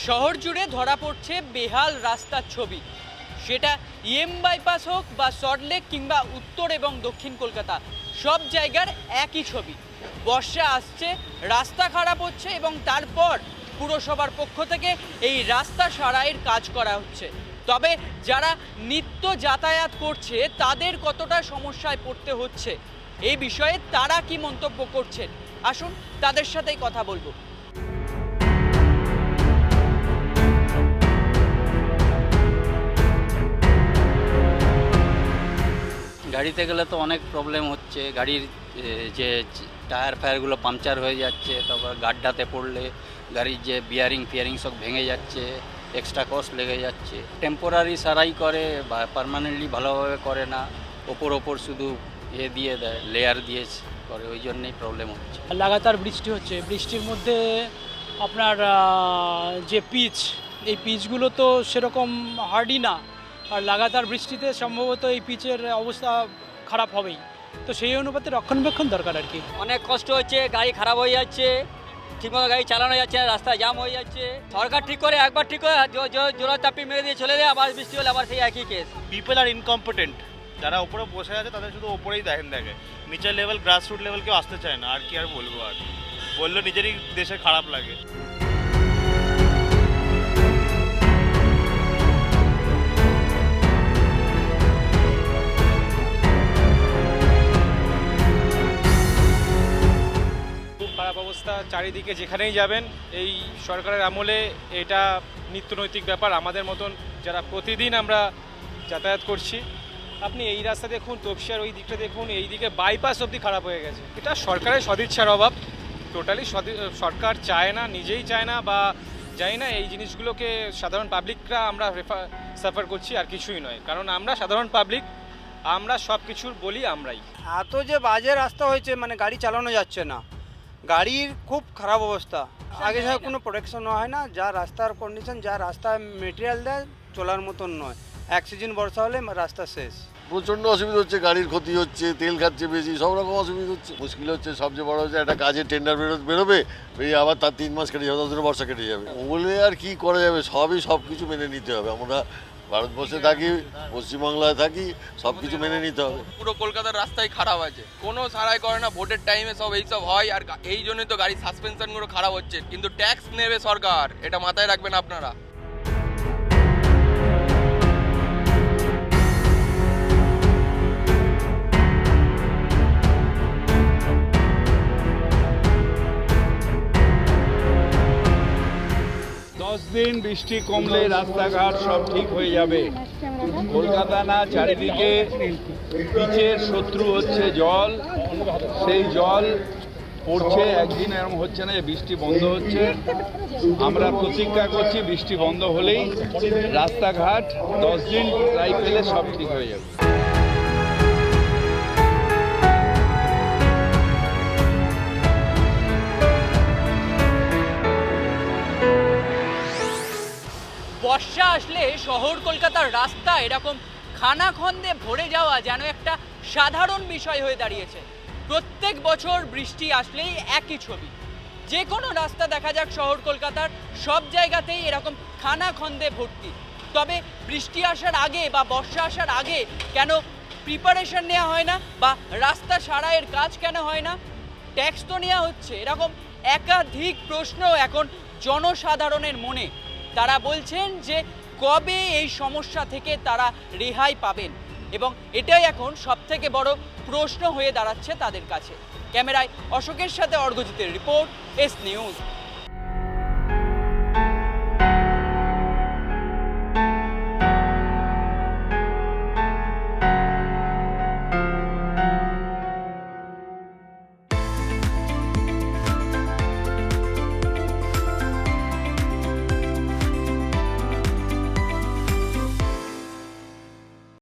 শহর জুড়ে ধরা পড়ছে বেহাল রাস্তার ছবি, সেটা বাইপাস হোক বা সল্টলেক কিংবা উত্তর এবং দক্ষিণ কলকাতা, সব জায়গার একই ছবি। বর্ষা আসছে, রাস্তা খারাপ হচ্ছে এবং তারপর পুরসভার পক্ষ থেকে এই রাস্তা সারাইয়ের কাজ করা হচ্ছে। তবে যারা নিত্য যাতায়াত করছে তাদের কতটা সমস্যায় পড়তে হচ্ছে এই বিষয়ে তারা কি মন্তব্য করছেন, আসুন তাদের সাথেই কথা বলবো। গাড়িতে গেলে তো অনেক প্রবলেম হচ্ছে, গাড়ির যে টায়ার ফায়ারগুলো পাংচার হয়ে যাচ্ছে, তারপর গাড্ডাতে পড়লে গাড়ির যে বিয়ারিং সব ভেঙে যাচ্ছে, এক্সট্রা কস্ট লেগে যাচ্ছে। টেম্পোরারি সারাই করে বা পার্মানেন্টলি ভালোভাবে করে না, ওপর শুধু দিয়ে দেয়, লেয়ার দিয়ে করে, ওই জন্যই প্রবলেম হচ্ছে। লাগাতার বৃষ্টি হচ্ছে, বৃষ্টির মধ্যে আপনার যে পিচ, এই পিচগুলো তো সেরকম হার্ডই না, আর লাগাতার বৃষ্টিতে সম্ভবত এই পিচের অবস্থা খারাপ হবেই। তো সেই অনুপাতে রক্ষণাবেক্ষণ দরকার আর কি। অনেক কষ্ট হচ্ছে, গাড়ি খারাপ হয়ে যাচ্ছে, ঠিকমতো গাড়ি চালানো যাচ্ছে না, রাস্তা জাম হয়ে যাচ্ছে। সরকার ঠিক করে, একবার ঠিক করে জোড়া চাপি মেরে দিয়ে চলে যায়, আবার বৃষ্টি হলে আবার সেই একই কেস। পিপল আর ইনকম্পিটেন্ট, যারা উপরে বসে আছে তাদের শুধু ওপরেই দেখে, নিচের লেভেল গ্রাসরুট লেভেল কেউ আসতে চায় না। আর কি আর বলবো, আর বললেও নিজেরই দেশে খারাপ লাগে। খারাপ অবস্থা চারিদিকে, যেখানেই যাবেন এই সরকারের আমলে এটা নিত্যনৈতিক ব্যাপার। আমাদের মতন যারা প্রতিদিন আমরা যাতায়াত করছি, আপনি এই রাস্তা দেখুন, তপসিয়ার ওই দিকটা দেখুন, এই দিকে বাইপাস অবধি খারাপ হয়ে গেছে। এটা সরকারের সদিচ্ছার অভাব, টোটালি সরকার চায় না, নিজেই চায় না, বা জানি না এই জিনিসগুলোকে সাধারণ পাবলিকরা আমরা সাফার করছি, আর কিছুই নয়। কারণ আমরা সাধারণ পাবলিক, আমরা সব কিছুর বলি আমরাই। এত যে বাজে রাস্তা হয়েছে, মানে গাড়ি চালানো যাচ্ছে না, গাড়ির খুব খারাপ অবস্থা। আগে যা কোনো প্রোটেকশন হয় না, যা রাস্তার কন্ডিশন, যা রাস্তায় মেটেরিয়াল দেয় চলার মতন নয়। এক সিজন বর্ষা হলে রাস্তা শেষ। প্রচণ্ড অসুবিধা হচ্ছে, গাড়ির ক্ষতি হচ্ছে, তেল খাচ্ছে বেশি, সব রকম অসুবিধা হচ্ছে। মুশকিল হচ্ছে, সবচেয়ে বড় হচ্ছে একটা কাজের টেন্ডার বেরোবে, বেরিয়ে আবার তার 3 মাস কেটে যাবে, তার বর্ষা কেটে যাবে। ওগুলো আর কি করা যাবে, সব কিছু মেনে নিতে হবে। আমরা ভারতবর্ষে থাকি, পশ্চিমবাংলায় থাকি, সব কিছু মেনে নিতে হবে। পুরো কলকাতার রাস্তায় খারাপ আছে, কোনো সারাই করে না। ভোটের টাইমে সব এইসব হয়, আর এই জন্যই তো গাড়ির সাসপেনশনগুলো খারাপ হচ্ছে। কিন্তু ট্যাক্স নেবে সরকার, এটা মাথায় রাখবেন আপনারা। দিন বৃষ্টি কমলে রাস্তাঘাট সব ঠিক হয়ে যাবে। কলকাতা না, চারিদিকে পিচের শত্রু হচ্ছে জল। সেই জল পড়ছে, একদিন এরকম হচ্ছে না যে বৃষ্টি বন্ধ হচ্ছে। আমরা প্রতীক্ষা করছি বৃষ্টি বন্ধ হলেই রাস্তাঘাট 10 দিন ট্রাই পেলে সব ঠিক হয়ে যাবে। বর্ষা আসলে শহর কলকাতার রাস্তা এরকম খানাখন্দে ভরে যাওয়া যেন একটা সাধারণ বিষয় হয়ে দাঁড়িয়েছে। প্রত্যেক বছর বৃষ্টি আসলেই একই ছবি। যে কোনো রাস্তা দেখা যাক শহর কলকাতার, সব জায়গাতেই এরকম খানাখন্দে ভর্তি। তবে বৃষ্টি আসার আগে বা বর্ষা আসার আগে কেন প্রিপারেশন নেওয়া হয় না, বা রাস্তা সারাইয়ের কাজ কেন হয় না? ট্যাক্স তো নেওয়া হচ্ছে, এরকম একাধিক প্রশ্ন এখন জনসাধারণের মনে। তারা বলছেন যে কবে এই সমস্যা থেকে তারা রেহাই পাবেন, এবং এটাই এখন সবথেকে বড় প্রশ্ন হয়ে দাঁড়াচ্ছে তাদের কাছে। ক্যামেরায় অশোকের সাথে অর্ঘজিতের রিপোর্ট, এস নিউজ।